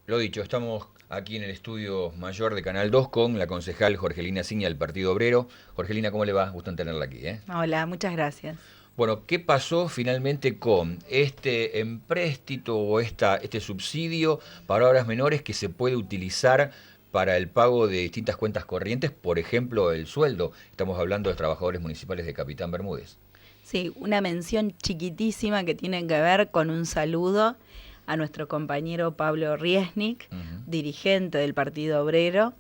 Lo dicho, estamos aquí en el estudio mayor de Canal 2 con la concejal Jorgelina Signa del Partido Obrero. Jorgelina, ¿cómo le va? Gusto en tenerla aquí, ¿eh? Hola, muchas gracias. Bueno, ¿qué pasó finalmente con este empréstito o este subsidio para obras menores que se puede utilizar para el pago de distintas cuentas corrientes? Por ejemplo, el sueldo. Estamos hablando de trabajadores municipales de Capitán Bermúdez. Sí, una mención chiquitísima que tiene que ver con un saludo a nuestro compañero Pablo Riesnik, dirigente del Partido Obrero,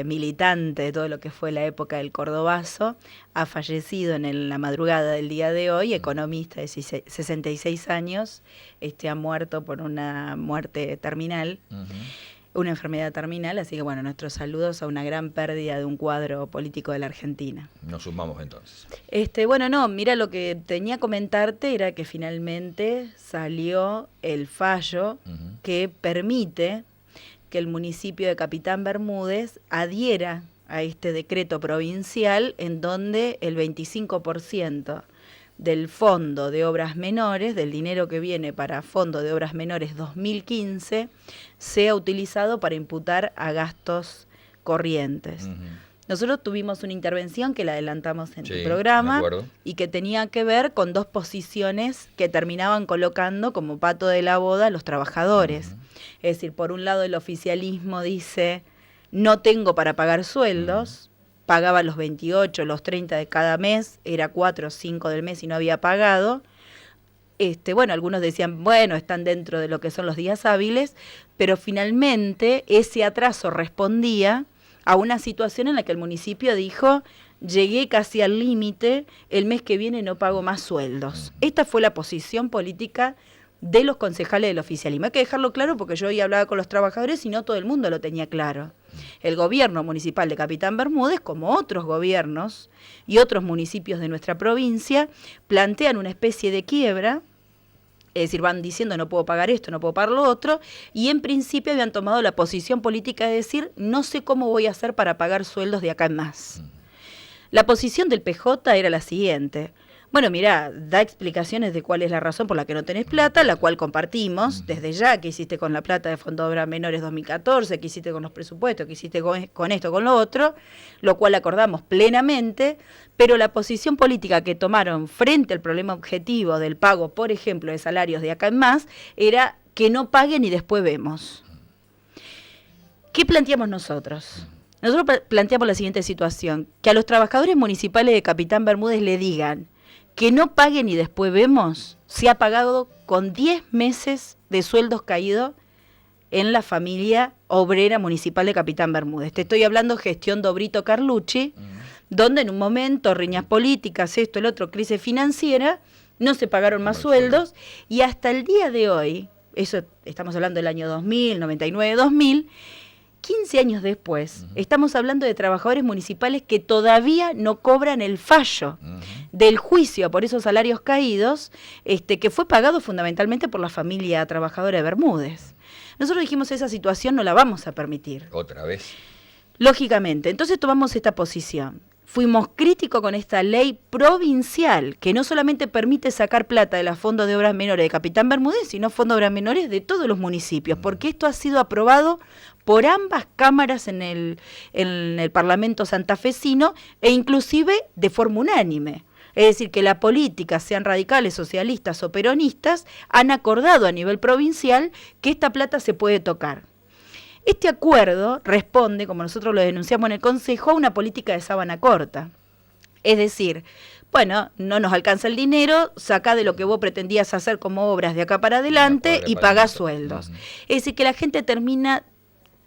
militante de todo lo que fue la época del Cordobazo, ha fallecido en la madrugada del día de hoy, economista de 66 años, ha muerto por una muerte terminal. Una enfermedad terminal, así que bueno, nuestros saludos a una gran pérdida de un cuadro político de la Argentina. Nos sumamos entonces. Bueno, no, mira, lo que tenía que comentarte era que finalmente salió el fallo que permite que el municipio de Capitán Bermúdez adhiera a este decreto provincial en donde el 25% del Fondo de Obras Menores, del dinero que viene para Fondo de Obras Menores 2015, sea utilizado para imputar a gastos corrientes. Nosotros tuvimos una intervención que la adelantamos en el programa y que tenía que ver con dos posiciones que terminaban colocando como pato de la boda a los trabajadores. Es decir, por un lado el oficialismo dice, no tengo para pagar sueldos, pagaba los 28, los 30 de cada mes, era 4 o 5 del mes y no había pagado. Bueno, algunos decían, bueno, están dentro de lo que son los días hábiles, pero finalmente ese atraso respondía a una situación en la que el municipio dijo, llegué casi al límite, el mes que viene no pago más sueldos. Esta fue la posición política de los concejales del oficialismo. Hay que dejarlo claro porque yo hoy hablaba con los trabajadores y no todo el mundo lo tenía claro. El gobierno municipal de Capitán Bermúdez, como otros gobiernos y otros municipios de nuestra provincia, plantean una especie de quiebra, es decir, van diciendo no puedo pagar esto, no puedo pagar lo otro, y en principio habían tomado la posición política de decir no sé cómo voy a hacer para pagar sueldos de acá en más. La posición del PJ era la siguiente. Bueno, mirá, da explicaciones de cuál es la razón por la que no tenés plata, la cual compartimos desde ya, que hiciste con la plata de Fondo de Obras Menores 2014, que hiciste con los presupuestos, que hiciste con esto, con lo otro, lo cual acordamos plenamente, pero la posición política que tomaron frente al problema objetivo del pago, por ejemplo, de salarios de acá en más, era que no paguen y después vemos. ¿Qué planteamos nosotros? Nosotros planteamos la siguiente situación, que a los trabajadores municipales de Capitán Bermúdez le digan que no paguen y después vemos, se ha pagado con 10 meses de sueldos caídos en la familia obrera municipal de Capitán Bermúdez. Te estoy hablando gestión de Obrito Carlucci, donde en un momento, riñas políticas, esto, el otro, crisis financiera, no se pagaron más sueldos y hasta el día de hoy, eso estamos hablando del año 2000, 99, 2000, 15 años después, estamos hablando de trabajadores municipales que todavía no cobran el fallo del juicio por esos salarios caídos, que fue pagado fundamentalmente por la familia trabajadora de Bermúdez. Nosotros dijimos esa situación no la vamos a permitir. ¿Otra vez? Lógicamente, entonces tomamos esta posición. Fuimos críticos con esta ley provincial, que no solamente permite sacar plata de los fondos de obras menores de Capitán Bermúdez, sino fondos de obras menores de todos los municipios, porque esto ha sido aprobado por ambas cámaras en el Parlamento santafesino e inclusive de forma unánime. Es decir, que la política, sean radicales, socialistas o peronistas, han acordado a nivel provincial que esta plata se puede tocar. Este acuerdo responde, como nosotros lo denunciamos en el Consejo, a una política de sábana corta. Es decir, bueno, no nos alcanza el dinero, sacá de lo que vos pretendías hacer como obras de acá para adelante y pagá sueldos. Es decir, que la gente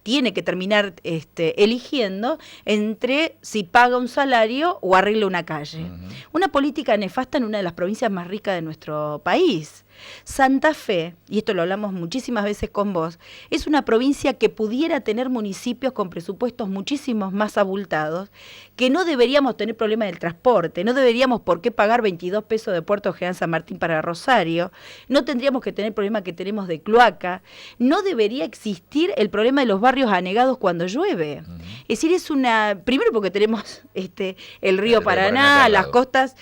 tiene que terminar eligiendo entre si paga un salario o arregla una calle. Una política nefasta en una de las provincias más ricas de nuestro país. Santa Fe, y esto lo hablamos muchísimas veces con vos, es una provincia que pudiera tener municipios con presupuestos muchísimos más abultados, que no deberíamos tener problema del transporte, no deberíamos por qué pagar 22 pesos de Puerto General San Martín para Rosario, no tendríamos que tener el problema que tenemos de cloaca, no debería existir el problema de los barrios anegados cuando llueve. Es decir, primero porque tenemos el río Paraná, las costas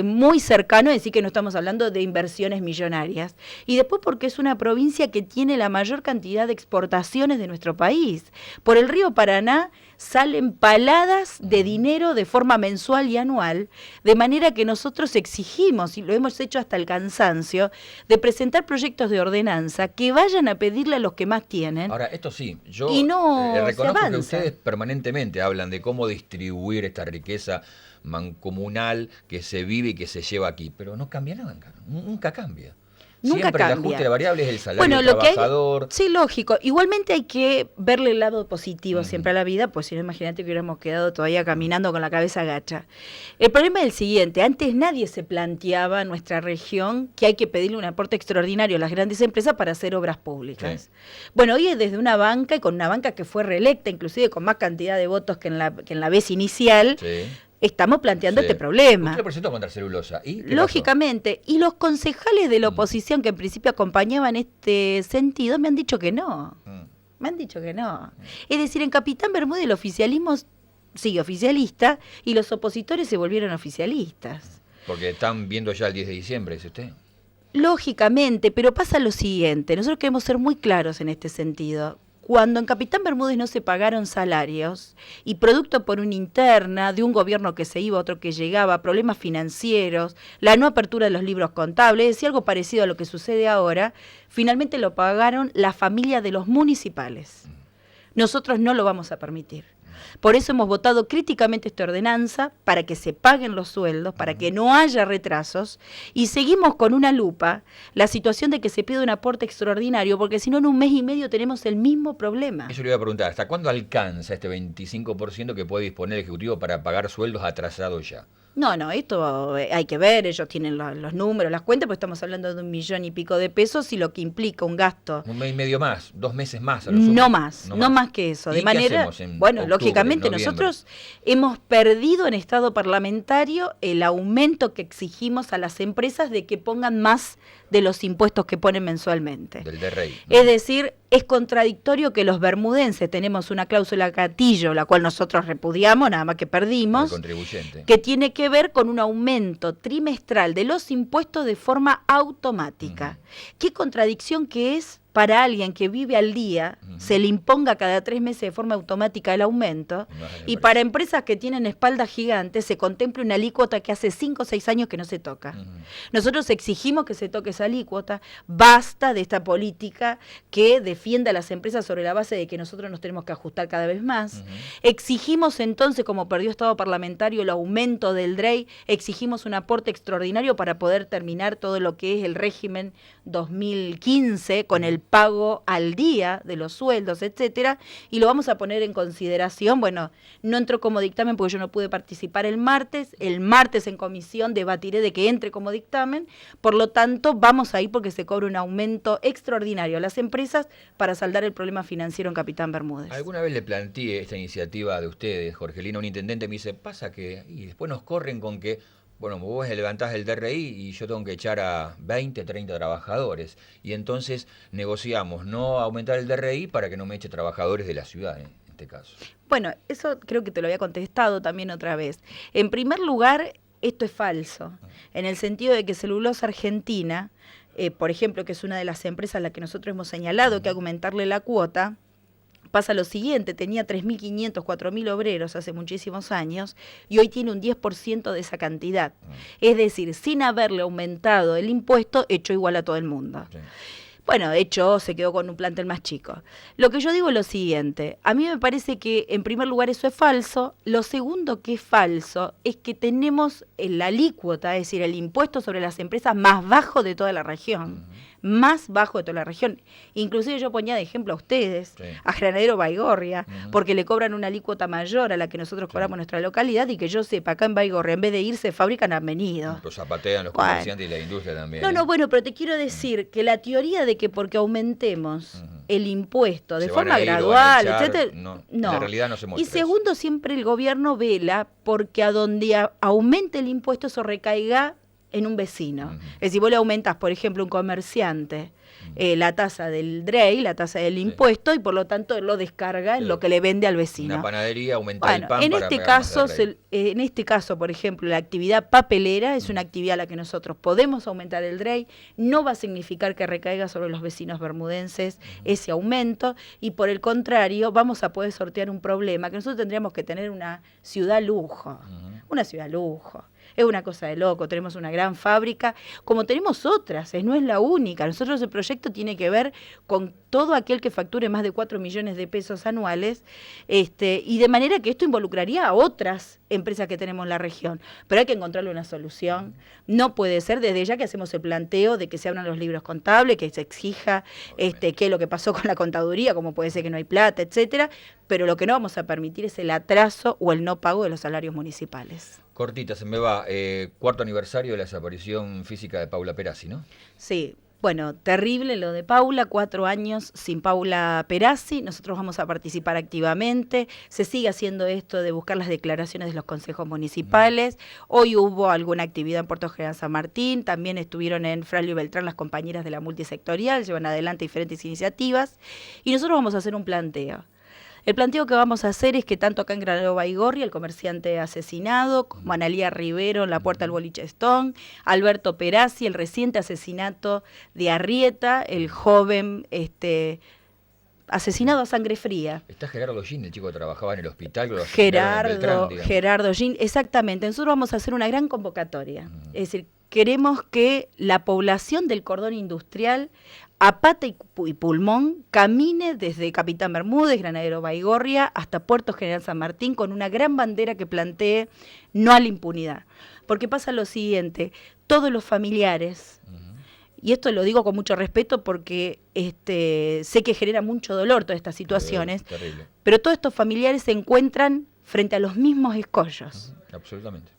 muy cercano, es decir que no estamos hablando de inversiones millonarias. Y después porque es una provincia que tiene la mayor cantidad de exportaciones de nuestro país. Por el río Paraná salen paladas de dinero de forma mensual y anual, de manera que nosotros exigimos, y lo hemos hecho hasta el cansancio, de presentar proyectos de ordenanza que vayan a pedirle a los que más tienen. Ahora, esto sí, yo reconozco que ustedes permanentemente hablan de cómo distribuir esta riqueza mancomunal que se vive y que se lleva aquí, pero no cambia nunca cambia. Nunca Siempre cambia. el ajuste de variable es el salario del trabajador. Sí, lógico. Igualmente hay que verle el lado positivo siempre a la vida, pues si no, imagínate que hubiéramos quedado todavía caminando con la cabeza gacha. El problema es el siguiente. Antes nadie se planteaba en nuestra región que hay que pedirle un aporte extraordinario a las grandes empresas para hacer obras públicas. Sí. Bueno, hoy es desde una banca, y con una banca que fue reelecta, inclusive con más cantidad de votos que en la vez inicial, sí, estamos planteando este problema. Usted lo presentó contra Celulosa. ¿Y lógicamente, y los concejales de la oposición que en principio acompañaban este sentido me han dicho que no. Me han dicho que no. Es decir, en Capitán Bermúdez el oficialismo sigue oficialista y los opositores se volvieron oficialistas. Porque están viendo ya el 10 de diciembre, dice usted. Lógicamente, pero pasa lo siguiente. Nosotros queremos ser muy claros en este sentido. Cuando en Capitán Bermúdez no se pagaron salarios y producto por una interna de un gobierno que se iba, otro que llegaba, problemas financieros, la no apertura de los libros contables, es decir, algo parecido a lo que sucede ahora, finalmente lo pagaron la familia de los municipales. Nosotros no lo vamos a permitir. Por eso hemos votado críticamente esta ordenanza, para que se paguen los sueldos, para que no haya retrasos, y seguimos con una lupa la situación de que se pide un aporte extraordinario, porque si no en un mes y medio tenemos el mismo problema. Eso le iba a preguntar, ¿hasta cuándo alcanza este 25% que puede disponer el Ejecutivo para pagar sueldos atrasados ya? No, esto hay que ver, ellos tienen los números, las cuentas, pues estamos hablando de 1 millón y pico de pesos y lo que implica un gasto. 1 mes y medio más, 2 meses más. No más que eso. De manera, bueno, octubre, lógicamente noviembre? Nosotros hemos perdido en estado parlamentario el aumento que exigimos a las empresas de que pongan más de los impuestos que ponen mensualmente. Del DRI. Es decir, es contradictorio que los bermudenses tenemos una cláusula gatillo, la cual nosotros repudiamos, nada más que perdimos, que tiene que ver con un aumento trimestral de los impuestos de forma automática. ¿Qué contradicción que es para alguien que vive al día, se le imponga cada 3 meses de forma automática el aumento, y para empresas que tienen espaldas gigantes se contemple una alícuota que hace 5 o 6 años que no se toca? Nosotros exigimos que se toque esa alícuota, basta de esta política que defienda a las empresas sobre la base de que nosotros nos tenemos que ajustar cada vez más. Exigimos entonces, como perdió estado parlamentario, el aumento del DREI, exigimos un aporte extraordinario para poder terminar todo lo que es el régimen 2015 con el pago al día de los sueldos, etcétera, y lo vamos a poner en consideración. Bueno, no entró como dictamen porque yo no pude participar el martes en comisión debatiré de que entre como dictamen, por lo tanto vamos a ir porque se cobra un aumento extraordinario a las empresas para saldar el problema financiero en Capitán Bermúdez. Alguna vez le planteé esta iniciativa de ustedes, Jorgelina, un intendente me dice, pasa que, y después nos corren con que, bueno, vos levantás el DRI y yo tengo que echar a 20, 30 trabajadores. Y entonces negociamos no aumentar el DRI para que no me eche trabajadores de la ciudad, en este caso. Bueno, eso creo que te lo había contestado también otra vez. En primer lugar, esto es falso, en el sentido de que Celulosa Argentina, por ejemplo, que es una de las empresas a la que nosotros hemos señalado que aumentarle la cuota, pasa lo siguiente, tenía 3.500, 4.000 obreros hace muchísimos años y hoy tiene un 10% de esa cantidad. Es decir, sin haberle aumentado el impuesto, echó igual a todo el mundo. Sí. Bueno, de hecho, se quedó con un plantel más chico. Lo que yo digo es lo siguiente, a mí me parece que en primer lugar eso es falso. Lo segundo que es falso es que tenemos la alícuota, es decir, el impuesto sobre las empresas más bajo de toda la región. Más bajo de toda la región. Inclusive yo ponía de ejemplo a ustedes, sí, a Granadero Baigorria, porque le cobran una alícuota mayor a la que nosotros cobramos en nuestra localidad, y que yo sepa, acá en Baigorria, en vez de irse, fabrican han venido. Los zapatean los comerciantes y la industria también. Bueno, pero te quiero decir que la teoría de que porque aumentemos el impuesto de forma gradual, etcétera, no. La realidad no se muestra. Y segundo, siempre el gobierno vela porque a donde aumente el impuesto eso recaiga en un vecino. Es decir, vos le aumentás, por ejemplo, un comerciante la tasa del DREI, la tasa del impuesto, y por lo tanto lo descarga en lo que le vende al vecino. Una panadería aumenta el pan en para este pagar más caso, de DREI. en este caso, por ejemplo, la actividad papelera es una actividad a la que nosotros podemos aumentar el DREI, no va a significar que recaiga sobre los vecinos bermudenses ese aumento, y por el contrario, vamos a poder sortear un problema, que nosotros tendríamos que tener una ciudad lujo, una ciudad lujo. Es una cosa de loco, tenemos una gran fábrica, como tenemos otras, no es la única. Nosotros el proyecto tiene que ver con todo aquel que facture más de 4 millones de pesos anuales, y de manera que esto involucraría a otras empresas que tenemos en la región. Pero hay que encontrarle una solución. No puede ser desde ya que hacemos el planteo de que se abran los libros contables, que se exija qué es lo que pasó con la contaduría, como puede ser que no hay plata, etcétera, pero lo que no vamos a permitir es el atraso o el no pago de los salarios municipales. Cortita, se me va. Cuarto aniversario de la desaparición física de Paula Perazzi, ¿no? Sí. Bueno, terrible lo de Paula, 4 años sin Paula Perazzi, nosotros vamos a participar activamente, se sigue haciendo esto de buscar las declaraciones de los consejos municipales, hoy hubo alguna actividad en Puerto General San Martín, también estuvieron en Fralio y Beltrán las compañeras de la multisectorial, llevan adelante diferentes iniciativas, y nosotros vamos a hacer un planteo. El planteo que vamos a hacer es que tanto acá en Granadero Baigorria, el comerciante asesinado, como Analía Rivero en la puerta del Boliche Stone, Alberto Perazzi, el reciente asesinato de Arrieta, el joven asesinado a sangre fría. Está Gerardo Gin, el chico que trabajaba en el hospital. Gerardo Gin, exactamente. Nosotros vamos a hacer una gran convocatoria. Es decir, queremos que la población del cordón industrial a pata y pulmón camine desde Capitán Bermúdez, Granadero Baigorria, hasta Puerto General San Martín con una gran bandera que plantee no a la impunidad. Porque pasa lo siguiente, todos los familiares, y esto lo digo con mucho respeto porque sé que genera mucho dolor todas estas situaciones, pero todos estos familiares se encuentran frente a los mismos escollos. Absolutamente.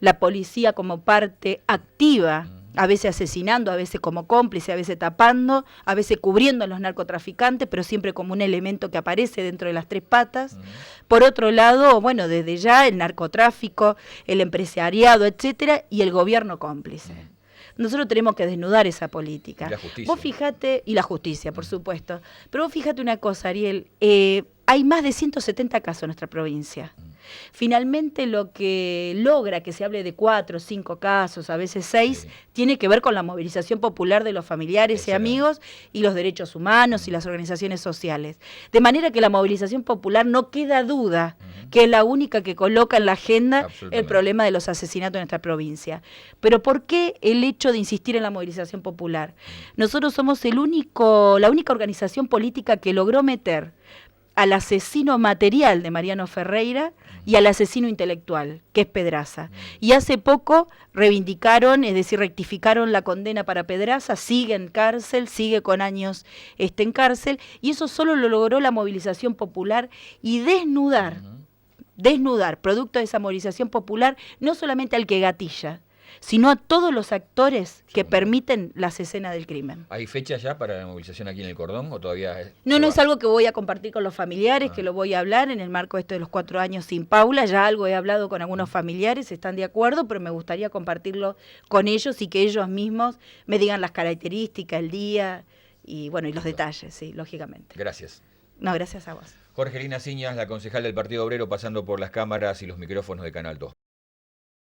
La policía como parte activa, a veces asesinando, a veces como cómplice, a veces tapando, a veces cubriendo a los narcotraficantes, pero siempre como un elemento que aparece dentro de las 3 patas. Por otro lado, bueno, desde ya el narcotráfico, el empresariado, etcétera, y el gobierno cómplice. Nosotros tenemos que desnudar esa política. Y la justicia. Vos fijate, y la justicia, por supuesto, pero vos fíjate una cosa, Ariel, hay más de 170 casos en nuestra provincia. Finalmente lo que logra que se hable de 4 o 5 casos, a veces 6, tiene que ver con la movilización popular de los familiares y amigos y los derechos humanos y las organizaciones sociales. De manera que la movilización popular no queda duda que es la única que coloca en la agenda el problema de los asesinatos en nuestra provincia. Pero ¿por qué el hecho de insistir en la movilización popular? Nosotros somos la única organización política que logró meter al asesino material de Mariano Ferreira y al asesino intelectual, que es Pedraza. Y hace poco reivindicaron, es decir, rectificaron la condena para Pedraza, sigue en cárcel, sigue con años en cárcel, y eso solo lo logró la movilización popular y desnudar, producto de esa movilización popular, no solamente al que gatilla, sino a todos los actores que permiten las escenas del crimen. ¿Hay fecha ya para la movilización aquí en el Cordón o todavía? No es algo que voy a compartir con los familiares, que lo voy a hablar en el marco de los 4 años sin Paula. Ya algo he hablado con algunos familiares, están de acuerdo, pero me gustaría compartirlo con ellos y que ellos mismos me digan las características, el día y bueno, y los detalles, sí, lógicamente. Gracias. No, gracias a vos. Jorgelina Ciñas, la concejal del Partido Obrero, pasando por las cámaras y los micrófonos de Canal 2.